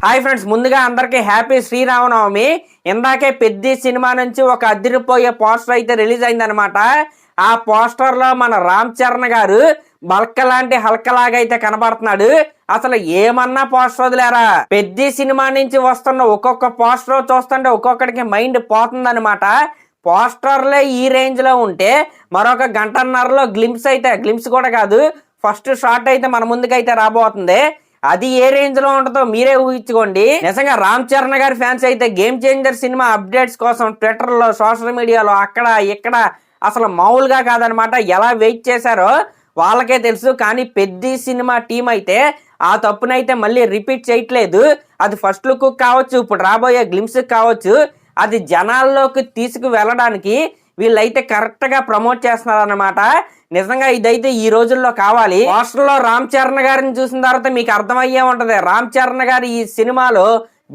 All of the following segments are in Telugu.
హాయ్ ఫ్రెండ్స్, ముందుగా అందరికి హ్యాపీ శ్రీరామనవమి. ఇందాకే పెద్ద సినిమా నుంచి ఒక అదిరిపోయే పోస్టర్ అయితే రిలీజ్ అయిందనమాట. ఆ పోస్టర్ లో మన రామ్ చరణ్ గారు బల్క లాంటి హల్కలాగా అయితే కనబడుతున్నాడు. అసలు ఏమన్నా పోస్టర్ వదిలేరా. పెద్ద సినిమా నుంచి వస్తున్న ఒక్కొక్క పోస్టర్ చూస్తుంటే ఒక్కొక్కడికి మైండ్ పోతుందనమాట. పోస్టర్లే ఈ రేంజ్ లో ఉంటే మరొక గంటన్నరలో గ్లిమ్స్ కూడా కాదు, ఫస్ట్ షాట్ అయితే మన ముందుకైతే రాబోతుంది. అది ఏ రేంజ్ లో ఉంటుందో మీరే ఊహించుకోండి. నిజంగా రామ్ చరణ్ గారి ఫ్యాన్స్ అయితే గేమ్ చేంజర్ సినిమా అప్డేట్స్ కోసం ట్విట్టర్ లో, సోషల్ మీడియాలో అక్కడ ఇక్కడ అసలు మామూలుగా కాదనమాట. ఎలా వెయిట్ చేశారో వాళ్ళకే తెలుసు. కానీ పెద్ద సినిమా టీం అయితే ఆ తప్పునైతే మళ్ళీ రిపీట్ చేయట్లేదు. అది ఫస్ట్ లుక్ కావచ్చు, ఇప్పుడు రాబోయే గ్లిమ్స్ కావచ్చు, అది జనాల్లోకి తీసుకు వెళ్ళడానికి వీళ్ళైతే కరెక్ట్ గా ప్రమోట్ చేస్తున్నారు అన్నమాట. నిజంగా ఇదైతే ఈ రోజుల్లో కావాలి. పోస్టర్ లో రామ్ చరణ్ గారిని చూసిన తర్వాత మీకు అర్థమయ్యే ఉంటది, రామ్ చరణ్ గారు ఈ సినిమాలో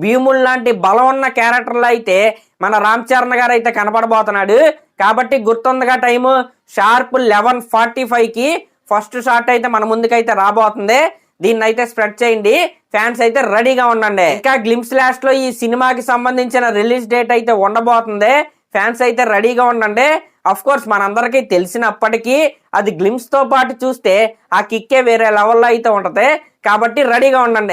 భీముల్ లాంటి బలం ఉన్న క్యారెక్టర్లు అయితే మన రామ్ చరణ్ గారు అయితే కనపడబోతున్నాడు. కాబట్టి గుర్తుందిగా టైము షార్ప్ 11:45కి ఫస్ట్ షాట్ అయితే మన ముందుకైతే రాబోతుంది. దీన్ని అయితే స్ప్రెడ్ చేయండి, ఫ్యాన్స్ అయితే రెడీగా ఉండండి. ఇంకా గ్లిమ్స్ లాస్ట్ లో ఈ సినిమాకి సంబంధించిన రిలీజ్ డేట్ అయితే ఉండబోతుంది. ఫ్యాన్స్ అయితే రెడీగా ఉండండి. అఫ్ కోర్స్ మనందరికీ తెలిసినప్పటికీ అది గ్లిమ్స్ తో పాటు చూస్తే ఆ కిక్కే వేరే లెవెల్లో అయితే ఉంటది. కాబట్టి రెడీగా ఉండండి.